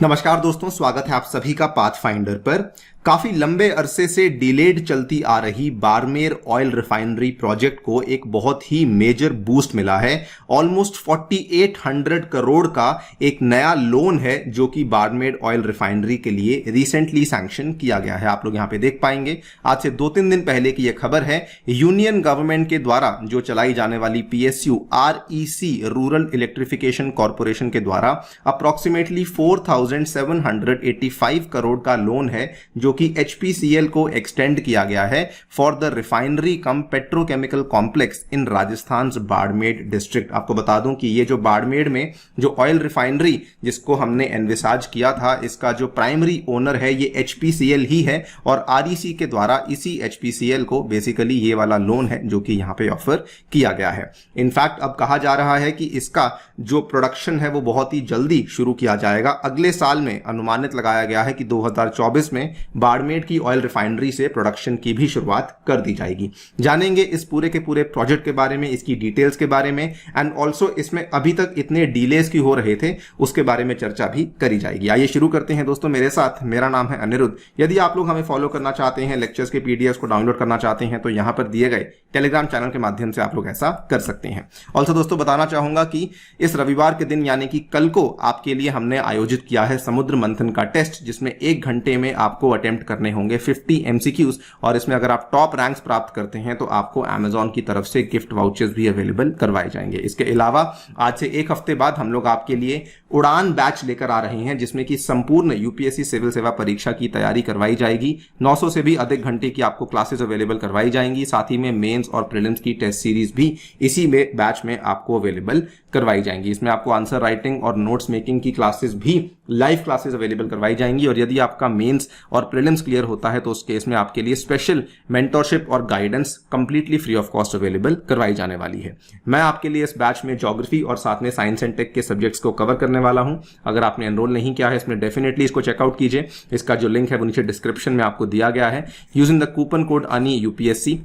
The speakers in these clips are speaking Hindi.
नमस्कार दोस्तों, स्वागत है आप सभी का पाथफाइंडर पर। काफी लंबे अरसे से डिलेड चलती आ रही बाड़मेर ऑयल रिफाइनरी प्रोजेक्ट को एक बहुत ही मेजर बूस्ट मिला है। ऑलमोस्ट 4800 करोड़ का एक नया लोन है जो कि बाड़मेर ऑयल रिफाइनरी के लिए रिसेंटली सैंक्शन किया गया है। आप लोग यहां पे देख पाएंगे, आज से 2-3 दिन पहले की यह खबर है। यूनियन गवर्नमेंट के द्वारा जो चलाई जाने वाली PSU REC rural electrification corporation के द्वारा अप्रोक्सीमेटली 4785 करोड़ का लोन है जो कि HPCL को एक्सटेंड किया गया है for the refinery come petrochemical complex in Rajasthan Barmer district. आपको बता दूं कि ये जो बाड़मेर में जो ऑयल रिफाइनरी जिसको हमने एनविसाज किया था, इसका जो प्राइमरी ओनर है ये HPCL ही है और REC के द्वारा इसी HPCL को बेसिकली ये वाला लोन है जो कि यहां पे ऑफर किया गया है। इनफैक्ट अब कहा जा रहा है कि इसका जो प्रोडक्शन है वो बहुत ही जल्दी शुरू किया जाएगा। अगले साल में अनुमानित लगाया गया है कि 2024 में बाड़मेर की ऑयल रिफाइनरी से प्रोडक्शन की भी शुरुआत कर दी जाएगी। जानेंगे इस पूरे के पूरे प्रोजेक्ट के बारे में, इसकी डिटेल्स के बारे में एंड ऑल्सो इसमें अभी तक इतने डिलेज क्यों हो रहे थे उसके बारे में चर्चा भी करी जाएगी। आइए शुरू करते हैं दोस्तों मेरे साथ। मेरा नाम है अनिरुद्ध। यदि आप लोग हमें फॉलो करना चाहते हैं, लेक्चर्स के PDFs को डाउनलोड करना चाहते हैं तो यहां पर दिए गए टेलीग्राम चैनल के माध्यम से आप लोग ऐसा कर सकते हैं। ऑल्सो दोस्तों बताना चाहूंगा कि इस रविवार के दिन यानी कि कल को आपके लिए हमने आयोजित किया है समुद्र मंथन का टेस्ट, जिसमें 1 घंटे में आपको अटेम्प्ट करने होंगे 50 MCQs और इसमें अगर आप टॉप रैंक्स प्राप्त करते हैं तो आपको अमेजॉन की तरफ से गिफ्ट वाउचर्स भी अवेलेबल करवाए जाएंगे। इसके अलावा आज से 1 हफ्ते बाद हम लोग आपके लिए उड़ान बैच लेकर आ रहे हैं जिसमें कि संपूर्ण UPSC सिविल सेवा परीक्षा की तैयारी करवाई जाएगी। 900 से भी अधिक घंटे की आपको क्लासेस अवेलेबल करवाई जाएंगी। साथ ही में मेंस और प्रीलिम्स की टेस्ट सीरीज भी इसी में बैच में आपको अवेलेबल करवाई जाएंगी। इसमें आपको आंसर राइटिंग और नोट्स मेकिंग की क्लासेस भी लाइव क्लासेस अवेलेबल करवाई जाएंगी और यदि आपका मेंस और प्रीलिम्स क्लियर होता है तो उस केस में आपके लिए स्पेशल मेंटरशिप और guidance completely free of cost available करवाई जाने वाली है। मैं आपके लिए इस बैच में ज्योग्राफी और साथ में साइंस एंड टेक के सब्जेक्ट्स को कवर करने वाला हूं। अगर आपने एनरोल नहीं किया है इसमें डेफिनेटली इसको चेकआउट कीजिए। इसका जो लिंक है वो नीचे डिस्क्रिप्शन में आपको दिया गया है। Using the coupon code ANI UPSC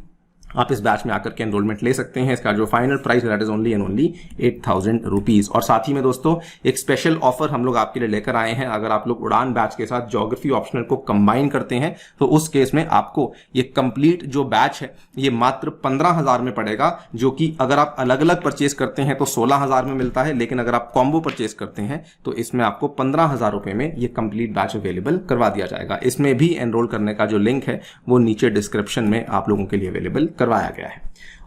आप इस बैच में आकर के एनरोलमेंट ले सकते हैं। इसका जो final price that is only and only 8000 rupees. और साथ ही में दोस्तों एक स्पेशल ऑफर हम लोग आपके लिए लेकर आए हैं। अगर आप लोग उड़ान बैच के साथ ज्योग्राफी ऑप्शनल को कंबाइन करते हैं तो उस केस में आपको ये कंप्लीट जो बैच है ये मात्र 15,000 में पड़ेगा, जो कि अगर आप अलग अलग परचेज करते हैं तो 16,000 में मिलता है, लेकिन अगर आप कॉम्बो परचेज करते हैं तो इसमें आपको 15,000 रुपए में ये कंप्लीट बैच अवेलेबल करवा दिया जाएगा। इसमें भी एनरोल करने का जो लिंक है वो नीचे डिस्क्रिप्शन में आप लोगों के लिए अवेलेबल करवाया गया है।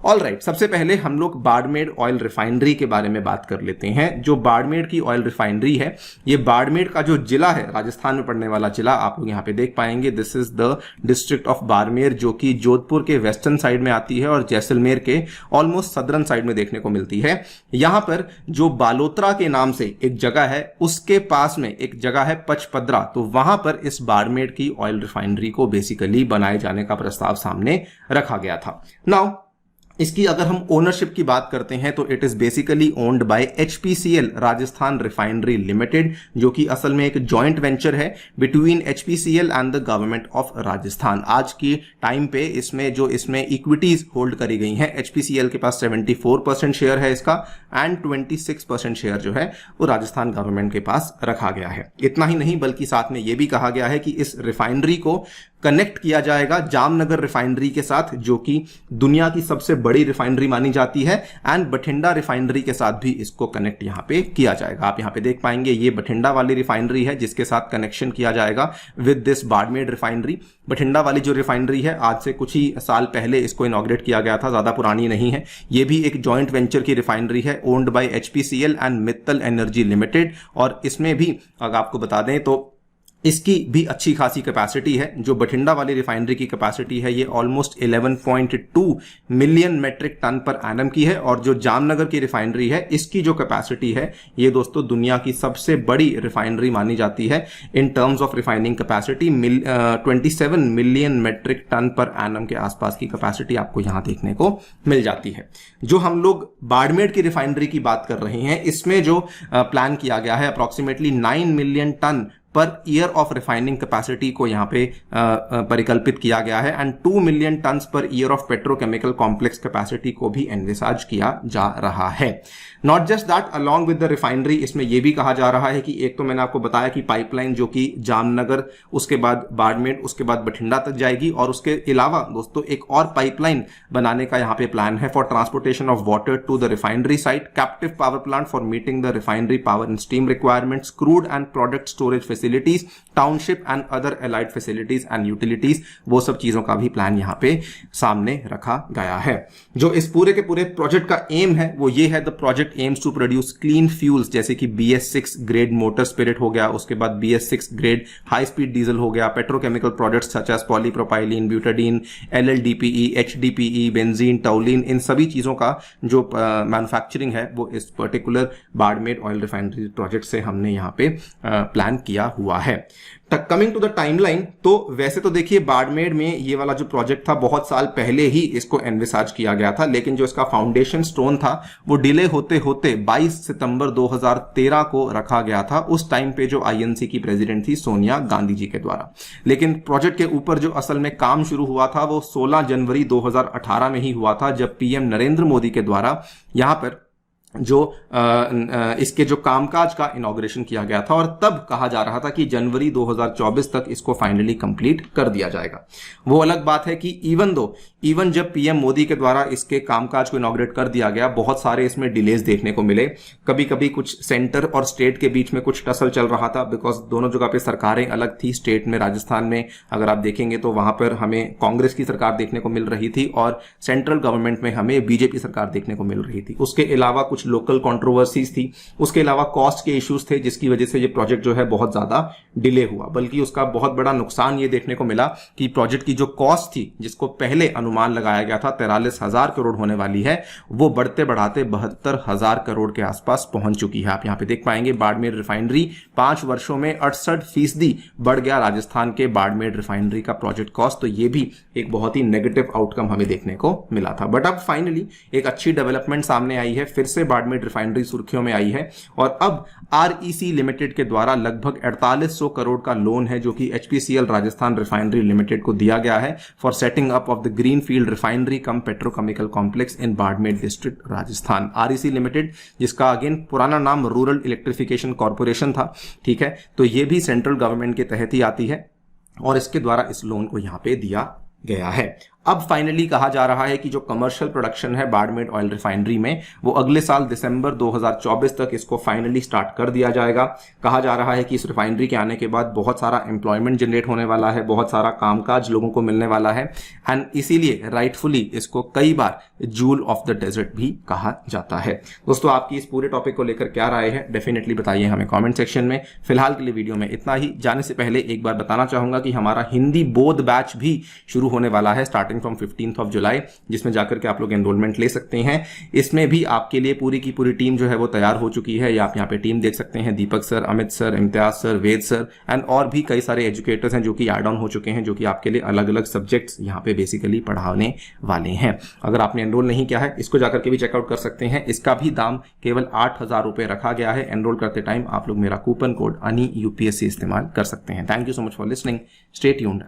ऑलराइट, सबसे पहले हम लोग बाड़मेर ऑयल रिफाइनरी के बारे में बात कर लेते हैं। जो बाड़मेर की ऑयल रिफाइनरी है ये बाड़मेर का जो जिला है, राजस्थान में पड़ने वाला जिला, आप लोग यहां पे देख पाएंगे। This is the district of Barmer जो कि जोधपुर के वेस्टर्न साइड में आती है और जैसलमेर के ऑलमोस्ट सदर्न साइड में देखने को मिलती है। यहां पर जो बालोतरा के नाम से एक जगह है उसके पास में एक जगह है पचपदरा, तो वहां पर इस बाड़मेर की ऑयल रिफाइनरी को बेसिकली बनाए जाने का प्रस्ताव सामने रखा गया था। नाउ इसकी अगर हम ओनरशिप की बात करते हैं तो it is basically owned by HPCL Rajasthan refinery limited, जो कि असल में एक जॉइंट वेंचर है between HPCL and the government of Rajasthan. आज की टाइम पे इसमें इक्विटीज होल्ड करी गई हैं। HPCL के पास 74% शेयर है इसका एंड 26% शेयर जो है वो राजस्थान गवर्नमेंट के पास रखा गया है। इतना ही नहीं बल्कि साथ में यह भी कहा गया है कि इस रिफाइनरी को कनेक्ट किया जाएगा जामनगर रिफाइनरी के साथ, जो कि दुनिया की सबसे बड़ी रिफाइनरी मानी जाती है, एंड बठिंडा रिफाइनरी के साथ भी इसको कनेक्ट यहां पे किया जाएगा। आप यहां पे देख पाएंगे ये बठिंडा वाली रिफाइनरी है जिसके साथ कनेक्शन किया जाएगा with this Barmer refinery. Bathinda वाली जो रिफाइनरी है आज से कुछ ही साल पहले इसको इनॉग्रेट किया गया था, ज्यादा पुरानी नहीं है। ये भी एक जॉइंट वेंचर की रिफाइनरी है owned by HPCL and Mittal energy limited, और इसमें भी अगर आपको बता दें तो इसकी भी अच्छी खासी कैपेसिटी है। जो बठिंडा वाली रिफाइनरी की कैपेसिटी है ये almost 11.2 million metric tonne per annum की है, और जो जामनगर की रिफाइनरी है इसकी जो कैपेसिटी है ये दोस्तों दुनिया की सबसे बड़ी रिफाइनरी मानी जाती है in terms of refining capacity. 27 million metric tonne per annum के आसपास की कैपेसिटी आपको यहां देखने को मिल जाती है। जो हम लोग बाड़मेर की रिफाइनरी की बात कर रहे हैं इसमें जो प्लान किया गया है approximately 9 million tonne per year of refining capacity को यहां पे परिकल्पित किया गया है, and 2 million tonnes per year of petrochemical complex capacity को भी एनविसाज किया जा रहा है। Not just that, along with the refinery इसमें यह भी कहा जा रहा है कि एक तो मैंने आपको बताया कि पाइपलाइन जो कि जामनगर, उसके बाद बाड़मेर, उसके बाद बठिंडा तक जाएगी, और उसके अलावा दोस्तों एक और पाइपलाइन बनाने का यहां पे प्लान है for transportation of water to the refinery site, captive power plant for meeting the refinery power and steam requirements, crude and product storage facilities, township and other allied facilities and utilities, वो सब चीजों का भी प्लान यहां पे सामने रखा गया है। जो इस पूरे के पूरे प्रोजेक्ट का एम है वो ये है, the project aims to produce clean fuels, जैसे कि BS6 ग्रेड मोटर स्पिरिट हो गया, उसके बाद BS6 grade high speed diesel हो गया, petrochemical products such as polypropylene, butadiene, LLDPE, HDPE, benzene, toluene, इन सभी चीजों का जो मैन्युफैक्चरिंग है वो इस particular Barmer oil refinery project से हमने यहां पे प्लान किया हुआ है। कमिंग टू द टाइमलाइन, तो वैसे तो देखिए बाड़मेर में ये वाला जो प्रोजेक्ट था बहुत साल पहले ही इसको एनविसाज किया गया था, लेकिन जो इसका फाउंडेशन स्टोन था वो डिले होते होते 22 सितंबर 2013 को रखा गया था। उस टाइम पे जो INC की प्रेसिडेंट थी सोनिया गांधी जी के द्वारा, लेकिन प्रोजेक्ट के ऊपर जो असल में काम शुरू हुआ था वो 16 जनवरी 2018 में ही हुआ था, जब PM नरेंद्र मोदी के द्वारा यहां पर जो इसके जो कामकाज का इनॉग्रेशन किया गया था, और तब कहा जा रहा था कि जनवरी 2024 तक इसको फाइनली कंप्लीट कर दिया जाएगा। वो अलग बात है कि इवन जब PM मोदी के द्वारा इसके कामकाज को इनॉग्रेट कर दिया गया, बहुत सारे इसमें डिलेज देखने को मिले। कभी कभी कुछ सेंटर और स्टेट के बीच में कुछ टसल चल रहा था, बिकॉज दोनों जगह पे सरकारें अलग थी। स्टेट में राजस्थान में अगर आप देखेंगे तो वहां पर हमें कांग्रेस की सरकार देखने को मिल रही थी, और सेंट्रल गवर्नमेंट में हमें BJP सरकार देखने को मिल रही थी। उसके अलावा कुछ लोकल कंट्रोवर्सीज थी, उसके अलावा कॉस्ट के इश्यूज थे, जिसकी वजह से ये प्रोजेक्ट जो है बहुत ज्यादा डिले हुआ। बल्कि उसका बहुत बड़ा नुकसान ये देखने को मिला कि प्रोजेक्ट की जो कॉस्ट थी, जिसको पहले अनुमान लगाया गया था 43,000 करोड़ होने वाली है, वो बढ़ते बढ़ाते 72,000 करोड़ के आसपास पहुंच चुकी है। आप यहां पे देख पाएंगे बाड़मेर रिफाइनरी 5 वर्षों में 68% बढ़ गया राजस्थान के बाड़मेर रिफाइनरी का प्रोजेक्ट कॉस्ट। तो ये भी एक बहुत ही नेगेटिव आउटकम हमें देखने को मिला था। बट अब फाइनली एक अच्छी डेवलपमेंट सामने आई है, फिर से बाड़मेर रिफाइनरी सुर्खियों में आई है, और अब REC लिमिटेड के द्वारा लगभग 4800 करोड़ का लोन है जो कि HPCL राजस्थान रिफाइनरी लिमिटेड को दिया गया है for setting up of the green field refinery come petrochemical complex in Barmer district Rajasthan. REC limited, जिसका अगेन पुराना नाम रूरल इलेक्ट्रिफिकेशन कॉर्पोरेशन था, ठीक है, तो ये भी सेंट्रल गवर्नमेंट के तहत ही आती है, और इसके द्वारा इस लोन को यहां पे दिया गया है। अब फाइनली कहा जा रहा है कि जो कमर्शियल प्रोडक्शन है बाड़मेर ऑयल रिफाइनरी में, वो अगले साल दिसंबर 2024 तक इसको फाइनली स्टार्ट कर दिया जाएगा। कहा जा रहा है कि इस रिफाइनरी के आने के बाद बहुत सारा एम्प्लॉयमेंट जनरेट होने वाला है, बहुत सारा कामकाज लोगों को मिलने वाला है, एंड इसीलिए राइटफुली इसको कई बार जूल ऑफ द डेजर्ट भी कहा जाता है। दोस्तों, आपकी इस पूरे टॉपिक को लेकर क्या राय है, डेफिनेटली बताइए हमें कॉमेंट सेक्शन में। फिलहाल के लिए वीडियो में इतना ही। जाने से पहले एक बार बताना चाहूंगा कि हमारा हिंदी बोध बैच भी शुरू होने वाला है स्टार्टिंग फ्रॉम 15 जुलाई, जिसमें जाकर के आप लोग एनरोलमेंट ले सकते हैं। इसमें भी आपके लिए पूरी की पूरी टीम जो है वो तैयार हो चुकी है। आप यहाँ पे टीम देख सकते हैं, Deepak sir, Amit sir, Imtiaz sir, Ved sir, and और भी कई सारे एजुकेटर्स हैं जो कि ऐड ऑन हो चुके हैं, जो कि आपके लिए अलग अलग सब्जेक्ट्स यहाँ पे बेसिकली पढ़ाने वाले हैं। अगर आपने एनरोल नहीं किया है, इसको जाकर के भी चेकआउट कर सकते हैं। इसका भी दाम केवल 8,000 रुपए रखा गया है। एनरोल करते टाइम आप लोग मेरा कूपन कोड ANI UPSC इस्तेमाल कर सकते हैं। Thank you so much for listening. Stay tuned.